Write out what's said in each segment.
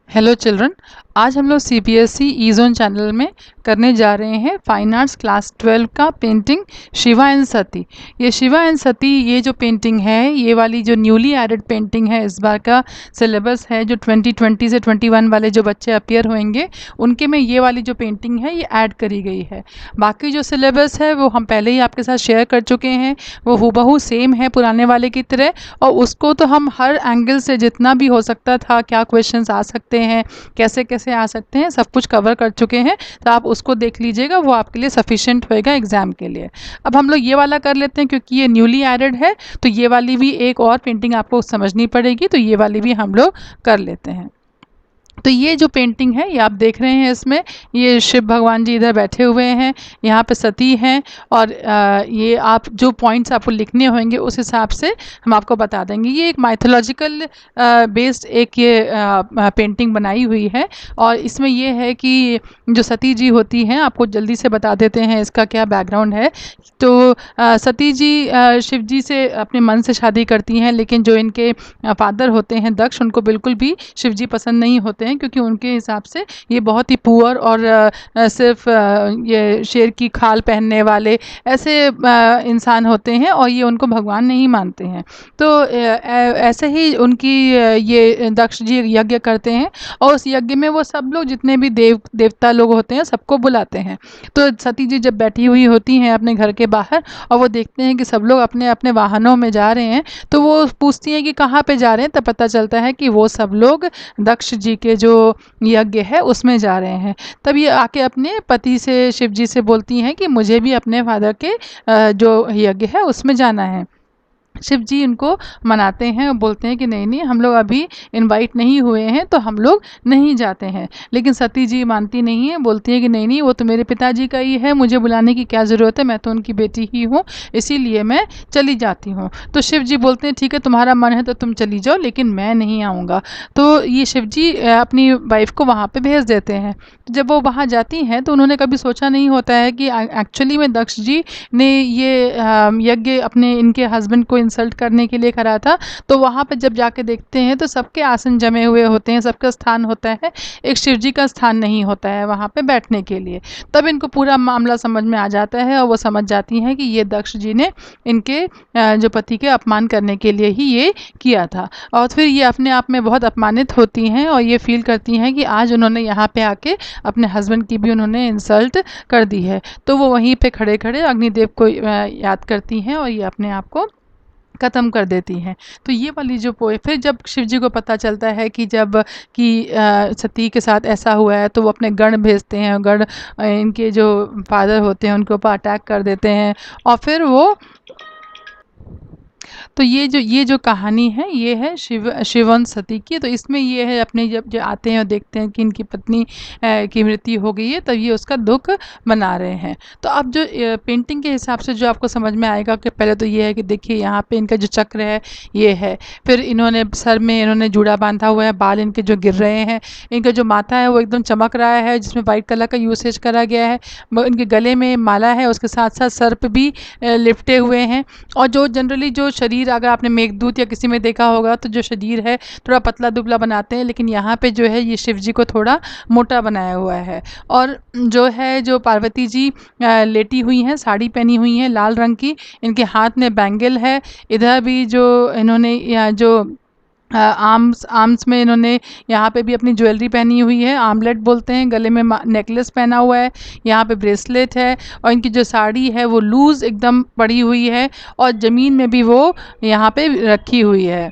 Hello children, आज हम लोग CBSE ई-जोन चैनल में करने जा रहे हैं फाइन आर्ट्स क्लास 12 का पेंटिंग शिवा एंड सती। ये शिवा एंड सती ये जो पेंटिंग है, ये वाली जो न्यूली एडेड पेंटिंग है, इस बार का सिलेबस है जो 2020 से 21 वाले जो बच्चे अपीयर होंगे उनके में ये वाली जो पेंटिंग है ये ऐड करी गई है। बाकी जो सिलेबस है वो हम पहले ही आपके साथ शेयर कर चुके हैं, वो हूबहू सेम है पुराने वाले की तरह, और उसको तो हम हर एंगल से जितना भी हो सकता था, क्या क्वेश्चंस आ सकते हैं, कैसे कैसे आ सकते हैं, सब कुछ कवर कर चुके हैं। तो आप उसको देख लीजिएगा, वो आपके लिए सफिशिएंट होएगा एग्जाम के लिए। अब हम लोग ये वाला कर लेते हैं क्योंकि ये न्यूली एडेड है, तो ये वाली भी एक और पेंटिंग आपको समझनी पड़ेगी, तो ये वाली भी हम लोग कर लेते हैं। तो ये जो पेंटिंग है ये आप देख रहे हैं, इसमें ये शिव भगवान जी इधर बैठे हुए हैं, यहाँ पे सती हैं, और ये आप जो पॉइंट्स आपको लिखने होंगे उस हिसाब से हम आपको बता देंगे। ये एक माइथोलॉजिकल बेस्ड एक ये पेंटिंग बनाई हुई है, और इसमें ये है कि जो सती जी होती हैं, आपको जल्दी से बता देते हैं इसका क्या बैकग्राउंड है। तो सती जी शिव जी से अपने मन से शादी करती हैं, लेकिन जो इनके फादर होते हैं दक्ष, उनको बिल्कुल भी शिव जी पसंद नहीं होते हैं, क्योंकि उनके हिसाब से ये बहुत ही पुअर और सिर्फ ये शेर की खाल पहनने वाले ऐसे इंसान होते हैं, और ये उनको भगवान नहीं मानते हैं। तो ऐसे ही उनकी ये दक्ष जी यज्ञ करते हैं, और उस यज्ञ में वो सब लोग जितने भी देवता लोग होते हैं सबको बुलाते हैं। तो सती जी जब बैठी हुई होती हैं अपने घर के बाहर, और वो देखते हैं कि सब लोग अपने अपने वाहनों में जा रहे हैं, तो वो पूछती हैं कि कहाँ पे जा रहे हैं, तब पता चलता है कि वो सब लोग दक्ष जी के जो यज्ञ है उसमें जा रहे हैं। तब ये आके अपने पति से, शिव जी से बोलती हैं कि मुझे भी अपने फादर के जो यज्ञ है उसमें जाना है। शिव जी इनको मनाते हैं और बोलते हैं कि नहीं नहीं, हम लोग अभी इनवाइट नहीं हुए हैं तो हम लोग नहीं जाते हैं। लेकिन सती जी मानती नहीं है, बोलती है कि नहीं नहीं, वो तो मेरे पिताजी का ही है, मुझे बुलाने की क्या ज़रूरत है, मैं तो उनकी बेटी ही हूँ, इसीलिए मैं चली जाती हूँ। तो शिव जी बोलते हैं ठीक है, तुम्हारा मन है तो तुम चली जाओ, लेकिन मैं नहीं आऊँगा। तो ये शिव जी अपनी वाइफ को वहाँ पर भेज देते हैं। तो जब वो वहाँ जाती हैं तो उन्होंने कभी सोचा नहीं होता है कि एक्चुअली में दक्ष जी ने ये यज्ञ अपने इनके हस्बैंड को इंसल्ट करने के लिए करा था। तो वहाँ पे जब जाके देखते हैं तो सबके आसन जमे हुए होते हैं, सबका स्थान होता है, एक शिव जी का स्थान नहीं होता है वहाँ पे बैठने के लिए। तब इनको पूरा मामला समझ में आ जाता है, और वो समझ जाती हैं कि ये दक्ष जी ने इनके जो पति के अपमान करने के लिए ही ये किया था। और फिर ये अपने आप में बहुत अपमानित होती हैं, और ये फील करती हैं कि आज उन्होंने यहाँ पे आके अपने हस्बैंड की भी उन्होंने इंसल्ट कर दी है। तो वो वहीं पे खड़े खड़े अग्निदेव को याद करती हैं, और ये अपने आप को ख़त्म कर देती हैं। तो ये वाली जो फिर जब शिव जी को पता चलता है कि जब कि सती के साथ ऐसा हुआ है, तो वो अपने गण भेजते हैं, गण इनके जो फादर होते हैं उनके ऊपर अटैक कर देते हैं, और फिर वो तो ये जो कहानी है ये है शिवन सती की। तो इसमें ये है, अपने जब जो आते हैं और देखते हैं कि इनकी पत्नी की मृत्यु हो गई है, तब ये उसका दुख मना रहे हैं। तो अब जो पेंटिंग के हिसाब से जो आपको समझ में आएगा कि पहले तो ये है कि देखिए यहाँ पे इनका जो चक्र है ये है, फिर इन्होंने सर में इन्होंने जूड़ा बांधा हुआ है, बाल इनके जो गिर रहे हैं, इनका जो माथा है वो एकदम चमक रहा है जिसमें वाइट कलर का यूसेज करा गया है, इनके गले में माला है, उसके साथ साथ सर्प भी लिपटे हुए हैं। और जो जनरली जो शरीर, अगर आपने मेघदूत या किसी में देखा होगा तो जो शरीर है थोड़ा पतला दुबला बनाते हैं, लेकिन यहाँ पे जो है ये शिव जी को थोड़ा मोटा बनाया हुआ है। और जो है जो पार्वती जी लेटी हुई हैं, साड़ी पहनी हुई हैं लाल रंग की, इनके हाथ में बैंगल है। इधर भी जो इन्होंने जो आर्म्स में इन्होंने यहाँ पे भी अपनी ज्वेलरी पहनी हुई है, आर्मलेट बोलते हैं, गले में नेकलेस पहना हुआ है, यहाँ पे ब्रेसलेट है, और इनकी जो साड़ी है वो लूज़ एकदम पड़ी हुई है, और ज़मीन में भी वो यहाँ पे रखी हुई है।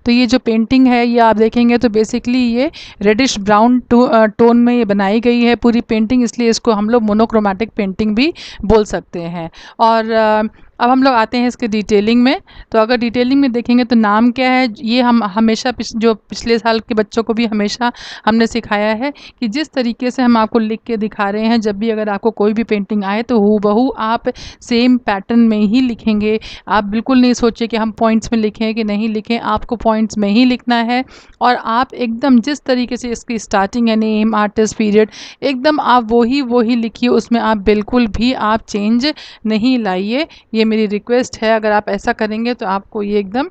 तो ये जो पेंटिंग है ये आप देखेंगे तो बेसिकली ये रेडिश ब्राउन टोन में ये बनाई गई है पूरी पेंटिंग, इसलिए इसको हम लोग मोनोक्रोमेटिक पेंटिंग भी बोल सकते हैं। और अब हम लोग आते हैं इसके डिटेलिंग में। तो अगर डिटेलिंग में देखेंगे तो नाम क्या है, ये हम हमेशा जो पिछले साल के बच्चों को भी हमेशा हमने सिखाया है कि जिस तरीके से हम आपको लिख के दिखा रहे हैं, जब भी अगर आपको कोई भी पेंटिंग आए तो हूबहू आप सेम पैटर्न में ही लिखेंगे। आप बिल्कुल नहीं सोचिए कि हम पॉइंट्स में लिखें कि नहीं लिखें, आपको पॉइंट्स में ही लिखना है। और आप एकदम जिस तरीके से इसकी स्टार्टिंग है, नेम, आर्टिस्ट, पीरियड, एकदम आप वही लिखिए, उसमें आप बिल्कुल भी आप चेंज नहीं लाइए। ये मेरी रिक्वेस्ट है। अगर आप ऐसा करेंगे तो आपको ये एकदम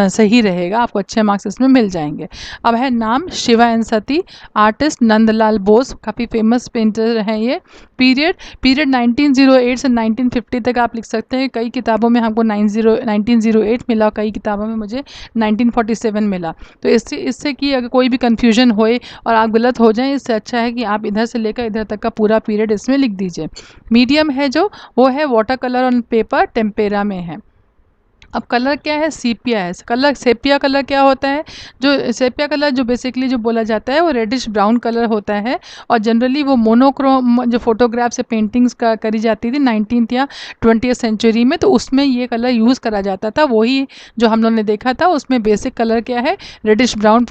सही रहेगा, आपको अच्छे मार्क्स इसमें मिल जाएंगे। अब है नाम शिवा एन सती, आर्टिस्ट नंदलाल बोस, काफ़ी फेमस पेंटर हैं ये। पीरियड 1908 से 1950 तक आप लिख सकते हैं। कई किताबों में हमको 1908 मिला, कई किताबों में मुझे 1947 मिला। तो इससे कि अगर कोई भी कन्फ्यूजन होए और आप गलत हो जाएं, इससे अच्छा है कि आप इधर से लेकर इधर तक का पूरा पीरियड इसमें लिख दीजिए। मीडियम है जो वो है water colour on paper, tempera में है। अब कलर क्या है, सीपिया है। कलर सेपिया कलर क्या होता है, जो सेपिया कलर जो बेसिकली जो बोला जाता है वो रेडिश ब्राउन कलर होता है। और जनरली वो मोनोक्रोम जो फोटोग्राफ से पेंटिंग्स करी जाती थी 19th या 20th सेंचुरी में, तो उसमें ये कलर यूज़ करा जाता था। वही जो हम लोग ने देखा था उसमें बेसिक कलर क्या है, रेडिश ब्राउन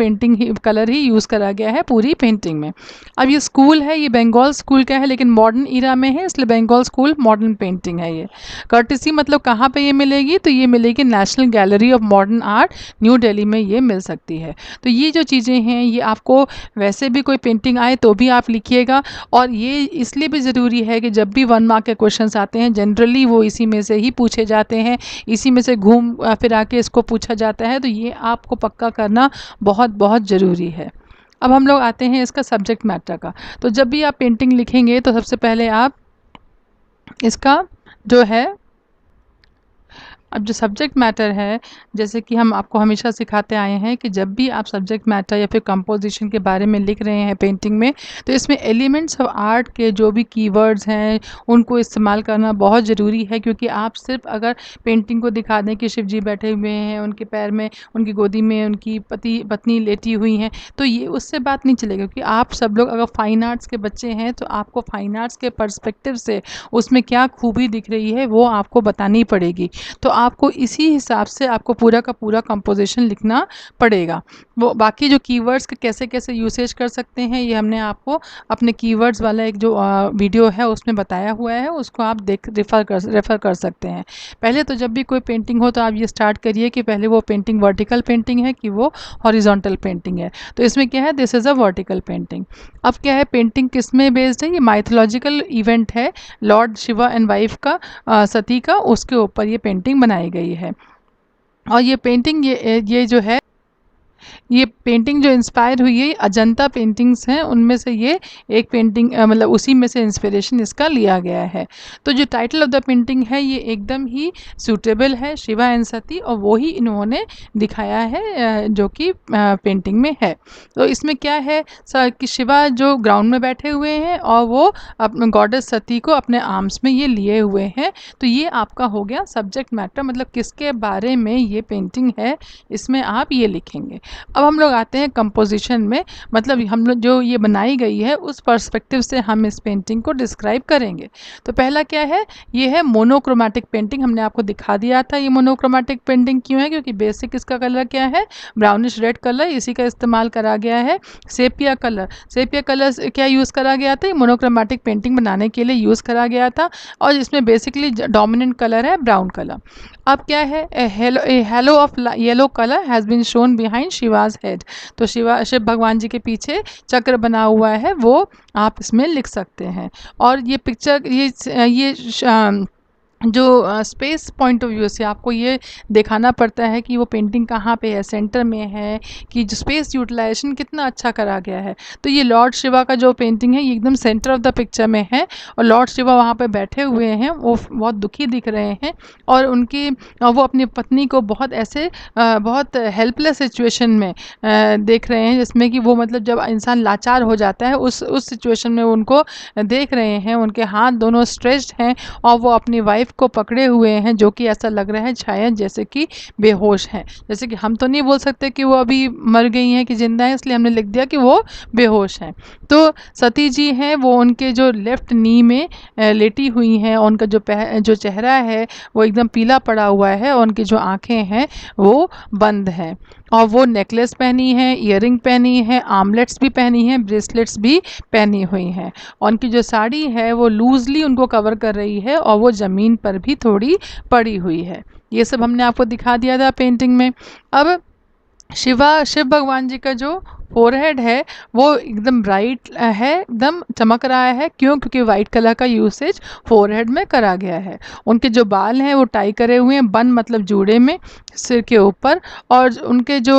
कलर ही यूज़ करा गया है पूरी पेंटिंग में। अब ये स्कूल है, ये बंगाल स्कूल का है लेकिन मॉडर्न ईरा में है, इसलिए बंगाल स्कूल मॉडर्न पेंटिंग है ये। कर्टिसी मतलब कहाँ पे ये मिलेगी, तो ये मिलेगी national gallery of modern art, new Delhi में ये मिल सकती है। तो ये जो चीज़ें हैं ये आपको वैसे भी कोई पेंटिंग आए तो भी आप लिखिएगा। और ये इसलिए भी ज़रूरी है कि जब भी 1 मार्क के क्वेश्चंस आते हैं जनरली वो इसी में से ही पूछे जाते हैं, इसी में से घूम फिर आके इसको पूछा जाता है। तो ये आपको पक्का करना बहुत बहुत ज़रूरी है। अब हम लोग आते हैं इसका सब्जेक्ट मैटर का। तो जब भी आप पेंटिंग लिखेंगे तो सबसे पहले आप इसका जो है, अब जो सब्जेक्ट मैटर है, जैसे कि हम आपको हमेशा सिखाते आए हैं कि जब भी आप सब्जेक्ट मैटर या फिर कंपोजिशन के बारे में लिख रहे हैं पेंटिंग में, तो इसमें एलिमेंट्स ऑफ आर्ट के जो भी कीवर्ड्स हैं उनको इस्तेमाल करना बहुत ज़रूरी है। क्योंकि आप सिर्फ अगर पेंटिंग को दिखा दें कि शिव जी बैठे हुए हैं, उनके पैर में, उनकी गोदी में उनकी पत्नी लेटी हुई हैं, तो ये उससे बात नहीं चलेगी। क्योंकि आप सब लोग अगर फाइन आर्ट्स के बच्चे हैं तो आपको फाइन आर्ट्स के पर्सपेक्टिव से उसमें क्या खूबी दिख रही है वो आपको बतानी पड़ेगी। तो आपको इसी हिसाब से आपको पूरा का पूरा कंपोजिशन लिखना पड़ेगा। वो बाकी जो कीवर्ड्स के कैसे कैसे यूसेज कर सकते हैं ये हमने आपको अपने कीवर्ड्स वाला एक जो वीडियो है उसमें बताया हुआ है, उसको आप रेफ़र कर सकते हैं। पहले तो जब भी कोई पेंटिंग हो तो आप ये स्टार्ट करिए कि पहले वो पेंटिंग वर्टिकल पेंटिंग है कि वो हॉरिजॉन्टल पेंटिंग है। तो इसमें क्या है, this is a vertical painting. अब क्या है, पेंटिंग किस में बेस्ड है, ये माइथोलॉजिकल इवेंट है लॉर्ड शिवा एंड वाइफ का, सती का, उसके ऊपर ये पेंटिंग बनाई गई है। और ये पेंटिंग ये जो है, ये पेंटिंग जो इंस्पायर हुई है अजंता पेंटिंग्स हैं, उनमें से ये एक पेंटिंग मतलब उसी में से इंस्पिरेशन इसका लिया गया है। तो जो टाइटल ऑफ द पेंटिंग है ये एकदम ही सूटेबल है, शिवा एंड सती, और वो ही इन्होंने दिखाया है जो कि पेंटिंग में है। तो इसमें क्या है कि शिवा जो ग्राउंड में बैठे हुए हैं और वो अपने गॉडेस सती को अपने आर्म्स में ये लिए हुए हैं। तो ये आपका हो गया सब्जेक्ट मैटर, मतलब किसके बारे में ये पेंटिंग है, इसमें आप ये लिखेंगे। अब हम लोग आते हैं कंपोजिशन में, मतलब हम लोग जो ये बनाई गई है उस पर्सपेक्टिव से हम इस पेंटिंग को डिस्क्राइब करेंगे। तो पहला क्या है, ये है मोनोक्रोमैटिक पेंटिंग। हमने आपको दिखा दिया था ये मोनोक्रोमैटिक पेंटिंग क्यों है, क्योंकि बेसिक इसका कलर क्या है, ब्राउनिश रेड कलर, इसी का इस्तेमाल करा गया है। सेपिया कलर क्या यूज़ करा गया था, ये मोनोक्रोमैटिक पेंटिंग बनाने के लिए यूज़ करा गया था। और इसमें बेसिकली डोमिनेंट कलर है ब्राउन कलर। अब क्या है, halo of yellow colour has been shown behind Shiva's head. तो शिव भगवान जी के पीछे चक्र बना हुआ है, वो आप इसमें लिख सकते हैं। और ये पिक्चर ये जो स्पेस पॉइंट ऑफ व्यू से आपको ये दिखाना पड़ता है कि वो पेंटिंग कहाँ पे है, सेंटर में है, कि जो स्पेस यूटिलाइजेशन कितना अच्छा करा गया है। तो ये लॉर्ड शिवा का जो पेंटिंग है ये एकदम सेंटर ऑफ द पिक्चर में है, और लॉर्ड शिवा वहाँ पे बैठे हुए हैं, वो बहुत दुखी दिख रहे हैं, और वो अपनी पत्नी को बहुत ऐसे बहुत हेल्पलेस सिचुएशन में देख रहे हैं, जिसमें कि वो मतलब जब इंसान लाचार हो जाता है उस सिचुएशन में उनको देख रहे हैं। उनके हाथ दोनों स्ट्रेच्ड हैं और वो अपनी वाइफ नाइफ को पकड़े हुए हैं, जो कि ऐसा लग रहा है शायद जैसे कि बेहोश हैं। जैसे कि हम तो नहीं बोल सकते कि वो अभी मर गई हैं कि जिंदा हैं, इसलिए हमने लिख दिया कि वो बेहोश हैं। तो सती जी हैं वो उनके जो लेफ्ट नी में लेटी हुई हैं, उनका जो चेहरा है वो एकदम पीला पड़ा हुआ है और उनकी जो आंखें हैं वो बंद हैं। और वो नेकलेस पहनी है, ईयरिंग पहनी है, आर्मलेट्स भी पहनी हैं, ब्रेसलेट्स भी पहनी हुई हैं। और उनकी जो साड़ी है वो लूजली उनको कवर कर रही है और वो ज़मीन पर भी थोड़ी पड़ी हुई है। ये सब हमने आपको दिखा दिया था पेंटिंग में। अब शिव भगवान जी का जो फोरहेड है वो एकदम ब्राइट है, एकदम चमक रहा है। क्यों? क्योंकि वाइट कलर का यूसेज फोरहेड में करा गया है। उनके जो बाल हैं वो टाई करे हुए हैं, बन मतलब जूड़े में सिर के ऊपर। और उनके जो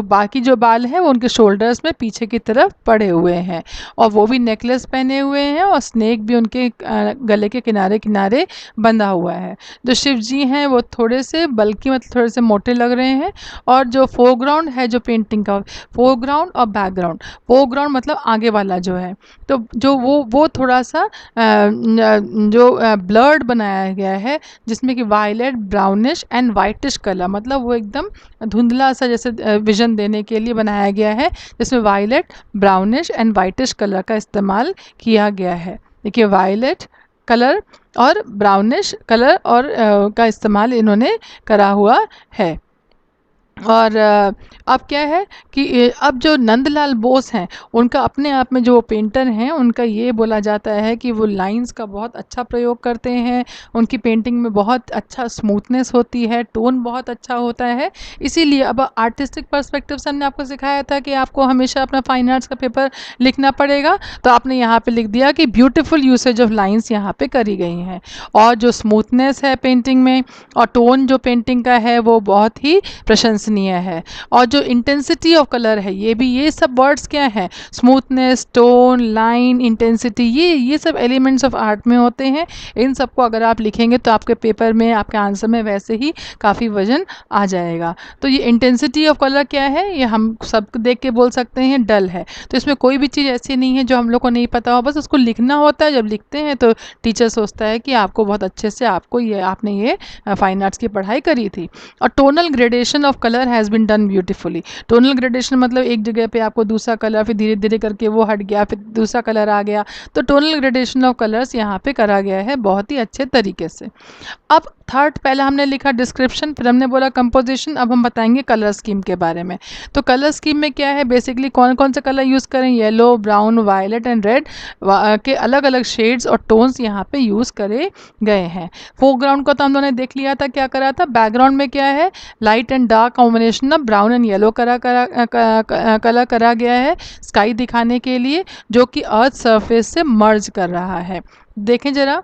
बाकी जो बाल हैं वो उनके शोल्डर्स में पीछे की तरफ पड़े हुए हैं। और वो भी नेकलेस पहने हुए हैं और स्नेक भी उनके गले के किनारे किनारे बंधा हुआ है। जो शिव जी हैं वो थोड़े से बल्कि मतलब थोड़े से मोटे लग रहे हैं। और जो फोरग्राउंड है जो पेंटिंग का, फोरग्राउंड और बैकग्राउंड, फोरग्राउंड मतलब आगे वाला जो है, तो जो वो थोड़ा सा जो ब्लर्ड बनाया गया है, जिसमें कि violet, brownish and whitish colour, मतलब वो एकदम धुंधला सा जैसे विजन देने के लिए बनाया गया है, जिसमें violet, brownish and whitish colour का इस्तेमाल किया गया है। देखिए वायलेट कलर और ब्राउनिश कलर और का इस्तेमाल इन्होंने करा हुआ है। और अब क्या है कि अब जो नंदलाल बोस हैं उनका अपने आप में जो पेंटर हैं उनका ये बोला जाता है कि वो लाइंस का बहुत अच्छा प्रयोग करते हैं। उनकी पेंटिंग में बहुत अच्छा स्मूथनेस होती है, टोन बहुत अच्छा होता है। इसीलिए अब आर्टिस्टिक पर्सपेक्टिव से हमने आपको सिखाया था कि आपको हमेशा अपना फाइन आर्ट्स का पेपर लिखना पड़ेगा, तो आपने यहाँ पे लिख दिया कि ब्यूटीफुल यूसेज ऑफ लाइंस यहाँ पे करी गई हैं। और जो स्मूथनेस है पेंटिंग में और टोन जो पेंटिंग का है वो बहुत ही प्रशंसनीय है। और जो इंटेंसिटी ऑफ कलर है, ये सब वर्ड्स क्या हैं? स्मूथनेस, टोन, लाइन, इंटेंसिटी, ये सब एलिमेंट्स ऑफ आर्ट में होते हैं। इन सबको अगर आप लिखेंगे तो आपके पेपर में, आपके आंसर में वैसे ही काफ़ी वजन आ जाएगा। तो ये इंटेंसिटी ऑफ कलर क्या है? ये हम सब देख के बोल सकते हैं डल है। तो इसमें कोई भी चीज़ ऐसी नहीं है जो हम लोग को नहीं पता हो, बस उसको लिखना होता है। जब लिखते हैं तो टीचर सोचता है कि आपको बहुत अच्छे से आपने ये फाइन आर्ट्स की पढ़ाई करी थी। और tonal gradation of colour has been done beautifully. Tonal gradation मतलब एक जगह पे आपको दूसरा कलर, फिर धीरे धीरे करके वो हट गया, फिर दूसरा कलर आ गया। तो टोनल ग्रेडेशन ऑफ कलर्स यहाँ पे करा गया है बहुत ही अच्छे तरीके से। अब थर्ड, पहले हमने लिखा डिस्क्रिप्शन, फिर हमने बोला कंपोजिशन, अब हम बताएंगे कलर स्कीम के बारे में। तो कलर स्कीम में क्या है, बेसिकली कौन कौन से कलर यूज़ करें? Yellow, brown, violet and red के अलग अलग शेड्स और टोन्स यहाँ पे यूज़ करे गए हैं। फोरग्राउंड को तो हम लोगों ने देख लिया था क्या करा था। बैकग्राउंड में क्या है? Light and dark combination of brown and yellow colour करा गया है स्काई दिखाने के लिए, जो कि अर्थ सरफेस से मर्ज कर रहा है। देखें जरा,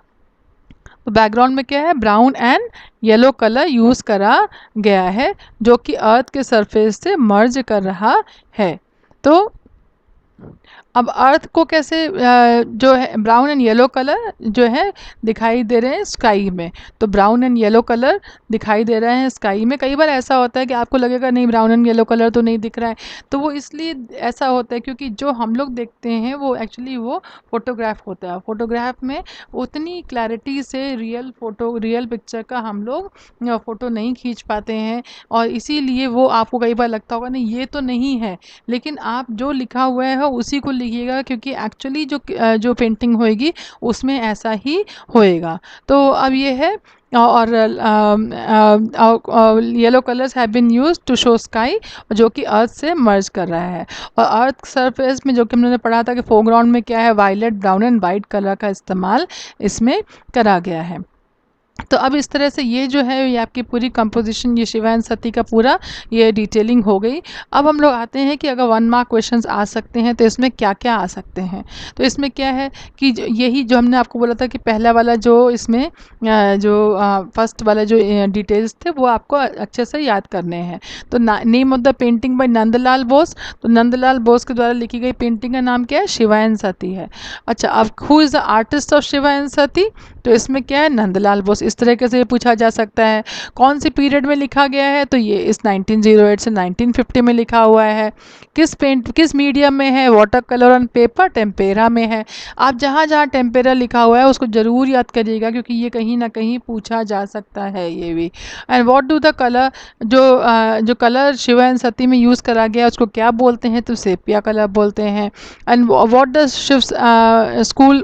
तो बैकग्राउंड में क्या है? Brown and yellow colour use करा गया है, जो कि अर्थ के सरफेस से मर्ज कर रहा है। तो अब अर्थ को कैसे जो है ब्राउन एंड येलो कलर जो है दिखाई दे रहे हैं स्काई में। तो ब्राउन एंड येलो कलर दिखाई दे रहे हैं स्काई में। कई बार ऐसा होता है कि आपको लगेगा नहीं ब्राउन एंड येलो कलर तो नहीं दिख रहा है, तो वो इसलिए ऐसा होता है क्योंकि जो हम लोग देखते हैं वो एक्चुअली वो फोटोग्राफ होता है। फोटोग्राफ में उतनी क्लैरिटी से रियल पिक्चर का हम लोग फ़ोटो नहीं खींच पाते हैं, और इसीलिए वो आपको कई बार लगता होगा नहीं ये तो नहीं है, लेकिन आप जो लिखा हुआ है उसी को लिखिएगा, क्योंकि एक्चुअली जो पेंटिंग होएगी उसमें ऐसा ही होएगा। तो अब ये है, और yellow colours have been used to show sky, जो कि अर्थ से मर्ज कर रहा है। और अर्थ सरफेस में जो कि हमने पढ़ा था कि फोरग्राउंड में क्या है, violet, brown and white colour का इस्तेमाल इसमें करा गया है। तो अब इस तरह से ये जो है ये आपकी पूरी कंपोजिशन, ये शिवा एंड सती का पूरा ये डिटेलिंग हो गई। अब हम लोग आते हैं कि अगर 1 मार्क क्वेश्चंस आ सकते हैं तो इसमें क्या क्या आ सकते हैं। तो इसमें क्या है कि यही जो हमने आपको बोला था कि पहला वाला जो इसमें फर्स्ट वाला जो डिटेल्स थे वो आपको अच्छे से याद करने हैं। तो name of the painting bye Nandlal Bose, तो नंदलाल बोस के द्वारा लिखी गई पेंटिंग का नाम क्या है? शिवा एंड सती है। अच्छा, अब who is the artist of Shiva and Sati? तो इसमें क्या है, नंदलाल बोस। इस तरीके से पूछा जा सकता है। कौन सी पीरियड में लिखा गया है, तो ये इस 1908 से 1950 में लिखा हुआ है। किस मीडियम में है, water colour on paper, tempera में है। आप जहाँ जहाँ टेम्पेरा लिखा हुआ है उसको ज़रूर याद करिएगा, क्योंकि ये कहीं ना कहीं पूछा जा सकता है ये भी। And what do the colour, जो कलर शिवा एंड सती में यूज़ करा गया उसको क्या बोलते हैं, तो सेपिया कलर बोलते हैं। And what does Shiva school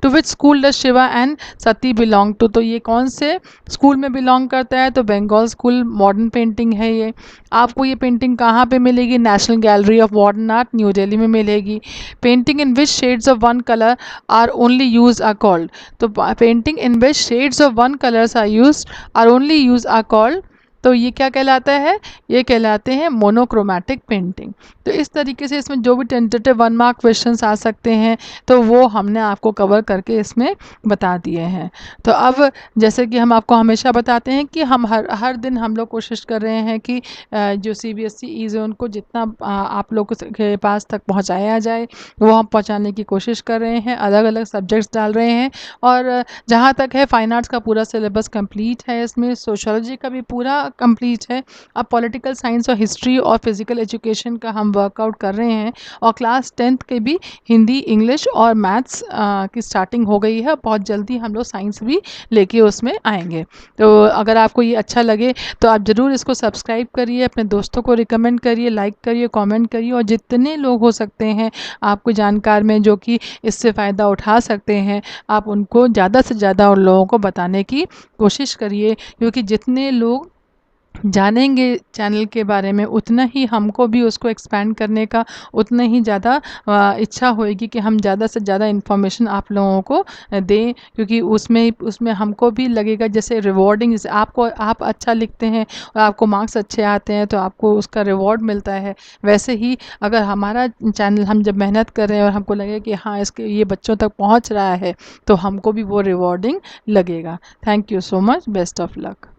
to which school does Shiva and Sati belong to, तो ये कौन से स्कूल में बिलोंग करता है, तो बंगाल स्कूल मॉडर्न पेंटिंग है ये। आपको ये पेंटिंग कहाँ पे मिलेगी, national gallery of modern art new Delhi में मिलेगी। Painting in which shades of one colour are only used are called, तो painting in which shades of one colours are used are only used are called, तो ये क्या कहलाता है, ये कहलाते हैं मोनोक्रोमैटिक पेंटिंग। तो इस तरीके से इसमें जो भी टेंटेटिव 1 मार्क क्वेश्चंस आ सकते हैं तो वो हमने आपको कवर करके इसमें बता दिए हैं। तो अब जैसे कि हम आपको हमेशा बताते हैं कि हम हर दिन हम लोग कोशिश कर रहे हैं कि जो CBSE ई जोन को जितना आप लोग के पास तक पहुंचाया जाए वो हम पहुंचाने की कोशिश कर रहे हैं। अलग अलग सब्जेक्ट्स डाल रहे हैं, और जहाँ तक है फाइन आर्ट्स का पूरा सिलेबस कंप्लीट है, इसमें सोशोलॉजी का भी पूरा कंप्लीट है। अब पॉलिटिकल साइंस और हिस्ट्री और फिजिकल एजुकेशन का हम वर्कआउट कर रहे हैं, और क्लास 10th के भी हिंदी, इंग्लिश और मैथ्स की स्टार्टिंग हो गई है। बहुत जल्दी हम लोग साइंस भी लेके उसमें आएंगे। तो अगर आपको ये अच्छा लगे तो आप ज़रूर इसको सब्सक्राइब करिए, अपने दोस्तों को रिकमेंड करिए, लाइक करिए, कमेंट करिए, और जितने लोग हो सकते हैं आपको जानकार में जो कि इससे फ़ायदा उठा सकते हैं आप उनको ज़्यादा से ज़्यादा उन लोगों को बताने की कोशिश करिए, क्योंकि जितने लोग जानेंगे चैनल के बारे में उतना ही हमको भी उसको एक्सपैंड करने का उतना ही ज़्यादा इच्छा होएगी कि हम ज़्यादा से ज़्यादा इन्फॉर्मेशन आप लोगों को दें, क्योंकि उसमें हमको भी लगेगा जैसे रिवॉर्डिंग, जैसे आप अच्छा लिखते हैं और आपको मार्क्स अच्छे आते हैं तो आपको उसका रिवॉर्ड मिलता है। वैसे ही अगर हमारा चैनल हम जब मेहनत कर रहे हैं और हमको लगे कि हाँ इसके ये बच्चों तक पहुँच रहा है तो हमको भी वो रिवॉर्डिंग लगेगा। Thank you so much, best of luck.